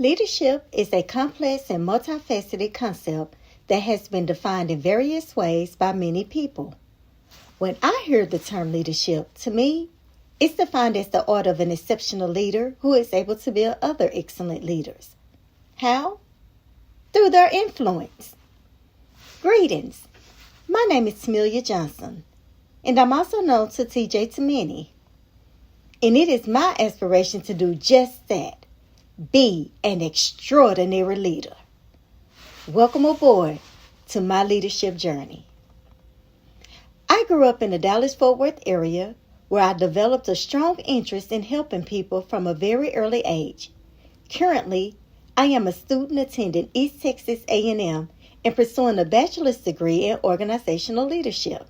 Leadership is a complex and multifaceted concept that has been defined in various ways by many people. When I hear the term leadership, to me, it's defined as the art of an exceptional leader who is able to build other excellent leaders. How? Through their influence. Greetings. My name is Smelia Johnson, and I'm also known to TJ to many. And it is my aspiration to do just that. Be an extraordinary leader. Welcome aboard to my leadership journey. I grew up in the Dallas-Fort Worth area where I developed a strong interest in helping people from a very early age. Currently, I am a student attending East Texas A&M and pursuing a bachelor's degree in organizational leadership.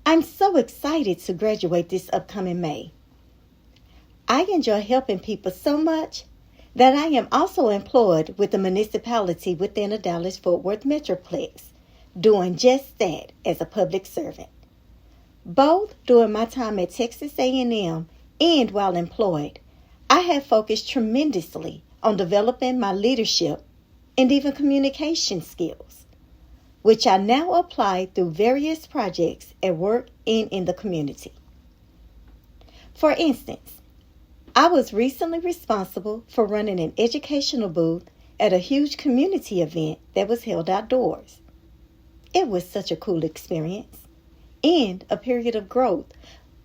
I'm so excited to graduate this upcoming May. I enjoy helping people so much that I am also employed with the municipality within the Dallas-Fort Worth Metroplex, doing just that as a public servant. Both during my time at Texas A&M and while employed, I have focused tremendously on developing my leadership and even communication skills, which I now apply through various projects at work and in the community. For instance, I was recently responsible for running an educational booth at a huge community event that was held outdoors. It was such a cool experience and a period of growth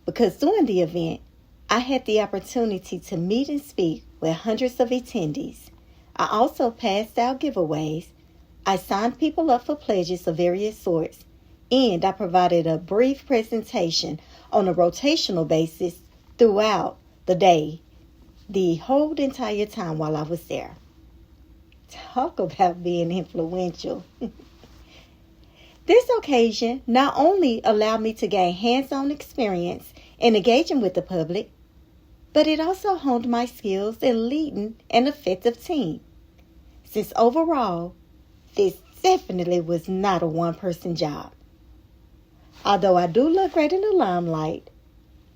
because during the event, I had the opportunity to meet and speak with hundreds of attendees. I also passed out giveaways. I signed people up for pledges of various sorts, and I provided a brief presentation on a rotational basis throughout the day, the whole entire time while I was there. Talk about being influential. This occasion not only allowed me to gain hands-on experience in engaging with the public, but it also honed my skills in leading an effective team. Since overall, this definitely was not a one-person job. Although I do look great in the limelight,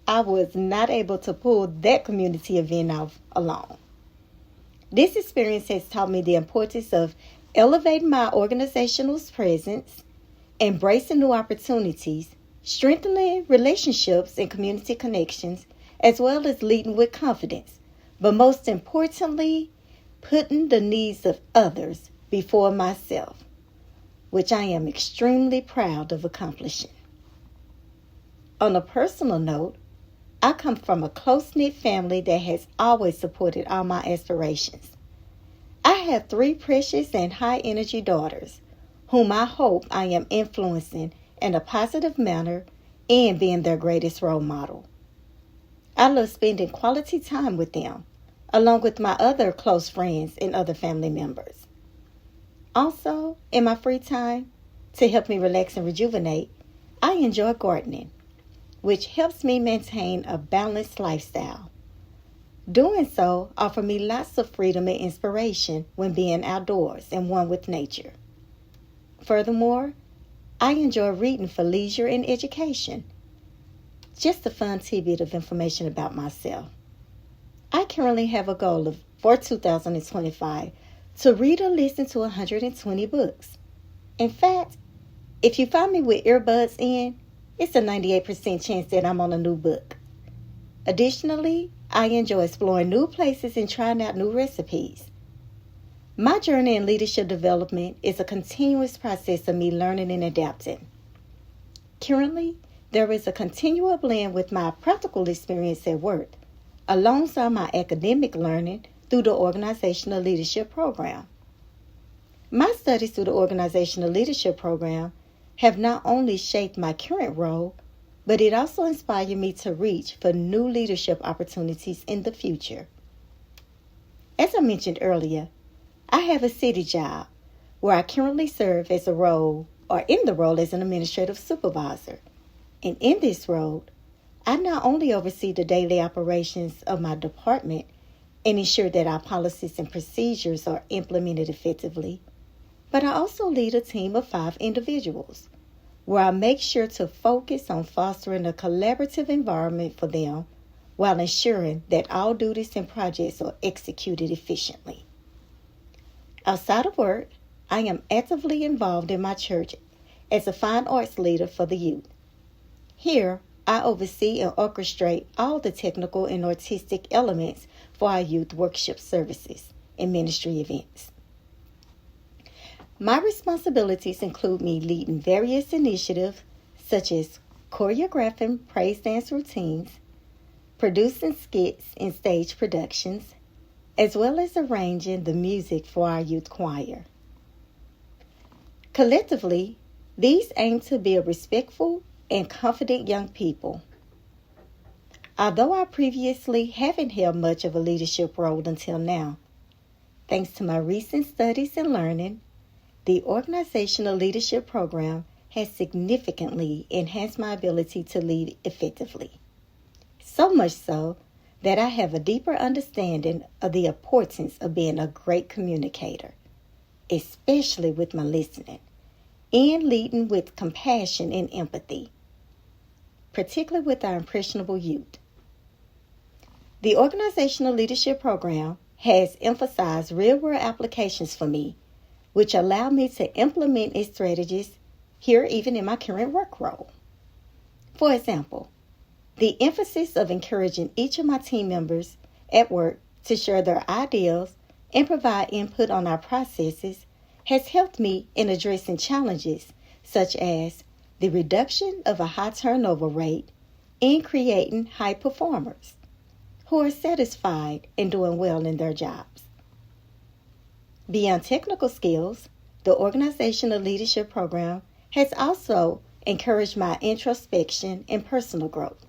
I was not able to pull that community event off alone. This experience has taught me the importance of elevating my organizational presence, embracing new opportunities, strengthening relationships and community connections, as well as leading with confidence, but most importantly, putting the needs of others before myself, which I am extremely proud of accomplishing. On a personal note, I come from a close-knit family that has always supported all my aspirations. I have 3 precious and high-energy daughters, whom I hope I am influencing in a positive manner and being their greatest role model. I love spending quality time with them, along with my other close friends and other family members. Also, in my free time, to help me relax and rejuvenate, I enjoy gardening, which helps me maintain a balanced lifestyle. Doing so offers me lots of freedom and inspiration when being outdoors and one with nature. Furthermore, I enjoy reading for leisure and education. Just a fun tidbit of information about myself. I currently have a goal for 2025 to read or listen to 120 books. In fact, if you find me with earbuds in, it's a 98% chance that I'm on a new book. Additionally, I enjoy exploring new places and trying out new recipes. My journey in leadership development is a continuous process of me learning and adapting. Currently, there is a continual blend with my practical experience at work, alongside my academic learning through the Organizational Leadership Program. My studies through the Organizational Leadership Program have not only shaped my current role, but it also inspired me to reach for new leadership opportunities in the future. As I mentioned earlier, I have a city job where I currently serve in the role as an administrative supervisor. And in this role, I not only oversee the daily operations of my department and ensure that our policies and procedures are implemented effectively, but I also lead a team of 5 individuals where I make sure to focus on fostering a collaborative environment for them while ensuring that all duties and projects are executed efficiently. Outside of work, I am actively involved in my church as a fine arts leader for the youth. Here, I oversee and orchestrate all the technical and artistic elements for our youth worship services and ministry events. My responsibilities include me leading various initiatives such as choreographing praise dance routines, producing skits and stage productions, as well as arranging the music for our youth choir. Collectively, these aim to build respectful and confident young people. Although I previously haven't held much of a leadership role until now, thanks to my recent studies and learning, the organizational leadership program has significantly enhanced my ability to lead effectively. So much so that I have a deeper understanding of the importance of being a great communicator, especially with my listening, and leading with compassion and empathy, particularly with our impressionable youth. The organizational leadership program has emphasized real-world applications for me, which allow me to implement its strategies here even in my current work role. For example, the emphasis of encouraging each of my team members at work to share their ideas and provide input on our processes has helped me in addressing challenges such as the reduction of a high turnover rate and creating high performers who are satisfied and doing well in their jobs. Beyond technical skills, the organizational leadership program has also encouraged my introspection and personal growth.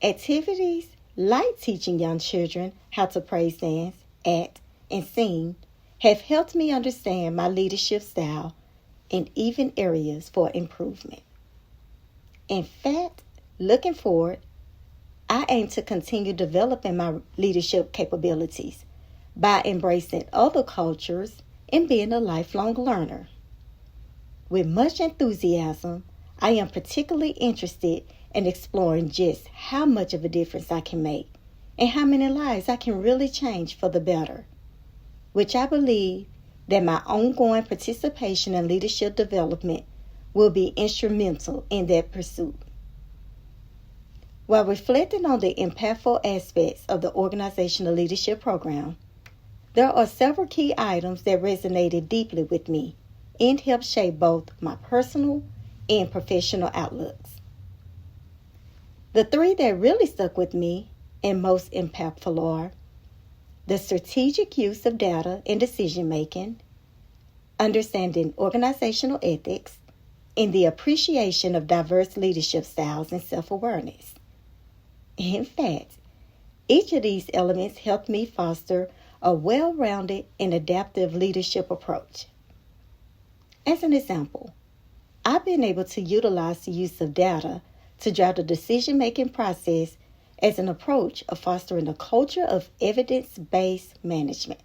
Activities like teaching young children how to praise dance, act, and sing have helped me understand my leadership style and even areas for improvement. In fact, looking forward, I aim to continue developing my leadership capabilities by embracing other cultures and being a lifelong learner. With much enthusiasm, I am particularly interested in exploring just how much of a difference I can make and how many lives I can really change for the better, which I believe that my ongoing participation in leadership development will be instrumental in that pursuit. While reflecting on the impactful aspects of the organizational leadership program, there are several key items that resonated deeply with me and helped shape both my personal and professional outlooks. The three that really stuck with me and most impactful are the strategic use of data in decision making, understanding organizational ethics, and the appreciation of diverse leadership styles and self-awareness. In fact, each of these elements helped me foster a well-rounded and adaptive leadership approach. As an example, I've been able to utilize the use of data to drive the decision-making process as an approach of fostering a culture of evidence-based management.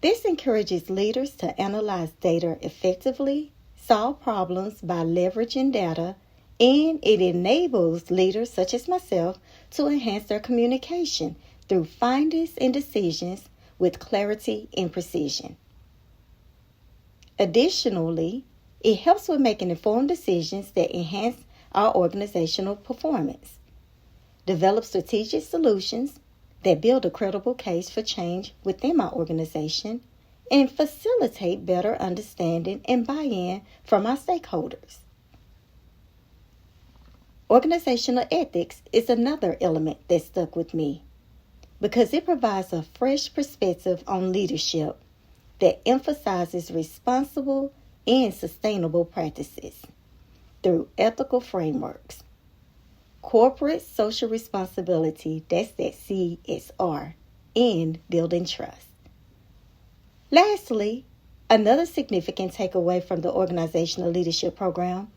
This encourages leaders to analyze data effectively, solve problems by leveraging data, and it enables leaders such as myself to enhance their communication through findings and decisions with clarity and precision. Additionally, it helps with making informed decisions that enhance our organizational performance, develop strategic solutions that build a credible case for change within my organization, and facilitate better understanding and buy-in from our stakeholders. Organizational ethics is another element that stuck with me because it provides a fresh perspective on leadership that emphasizes responsible and sustainable practices through ethical frameworks, corporate social responsibility, that's that CSR, and building trust. Lastly, another significant takeaway from the organizational leadership program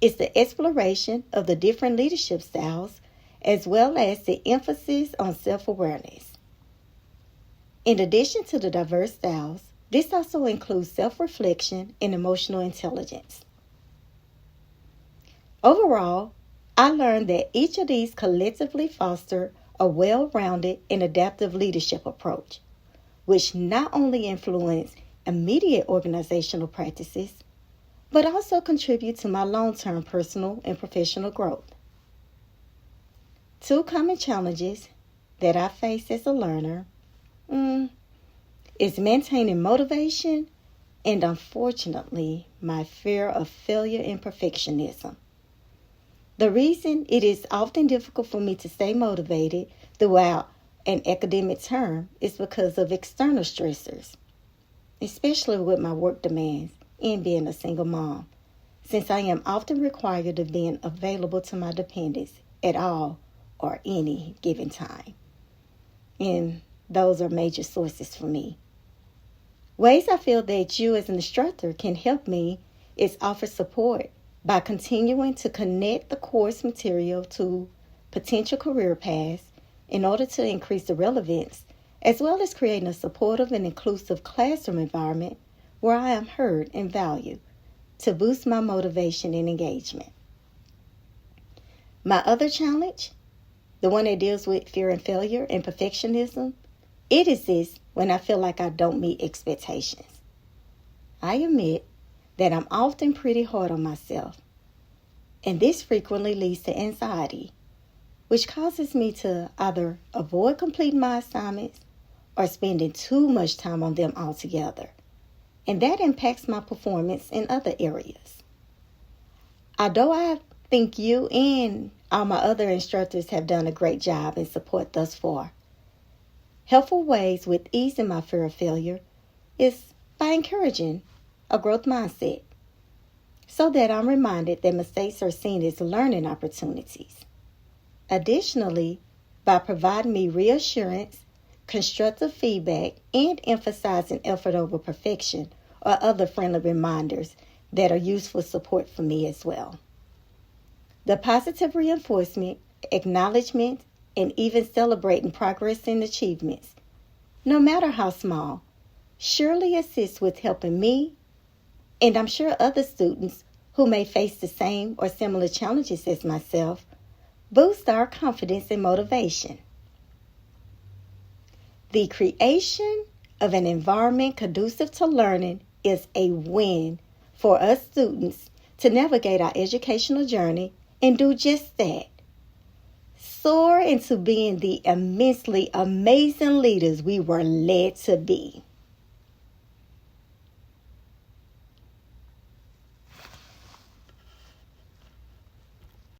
is the exploration of the different leadership styles as well as the emphasis on self-awareness. In addition to the diverse styles, this also includes self-reflection and emotional intelligence. Overall, I learned that each of these collectively foster a well-rounded and adaptive leadership approach, which not only influence immediate organizational practices, but also contribute to my long-term personal and professional growth. Two common challenges that I face as a learner is maintaining motivation and, unfortunately, my fear of failure and perfectionism. The reason it is often difficult for me to stay motivated throughout an academic term is because of external stressors, especially with my work demands and being a single mom, since I am often required of being available to my dependents at all or any given time. And those are major sources for me. Ways I feel that you as an instructor can help me is offer support by continuing to connect the course material to potential career paths in order to increase the relevance, as well as creating a supportive and inclusive classroom environment where I am heard and valued to boost my motivation and engagement. My other challenge, the one that deals with fear and failure and perfectionism, it exists when I feel like I don't meet expectations. I admit that I'm often pretty hard on myself, and this frequently leads to anxiety, which causes me to either avoid completing my assignments or spending too much time on them altogether, and that impacts my performance in other areas. Although I think you and all my other instructors have done a great job in support thus far, helpful ways with easing my fear of failure is by encouraging a growth mindset so that I'm reminded that mistakes are seen as learning opportunities. Additionally, by providing me reassurance, constructive feedback, and emphasizing effort over perfection or other friendly reminders that are useful support for me as well. The positive reinforcement, acknowledgement, and even celebrating progress and achievements, no matter how small, surely assists with helping me, and I'm sure other students who may face the same or similar challenges as myself, boost our confidence and motivation. The creation of an environment conducive to learning is a win for us students to navigate our educational journey and do just that. Soar into being the immensely amazing leaders we were led to be.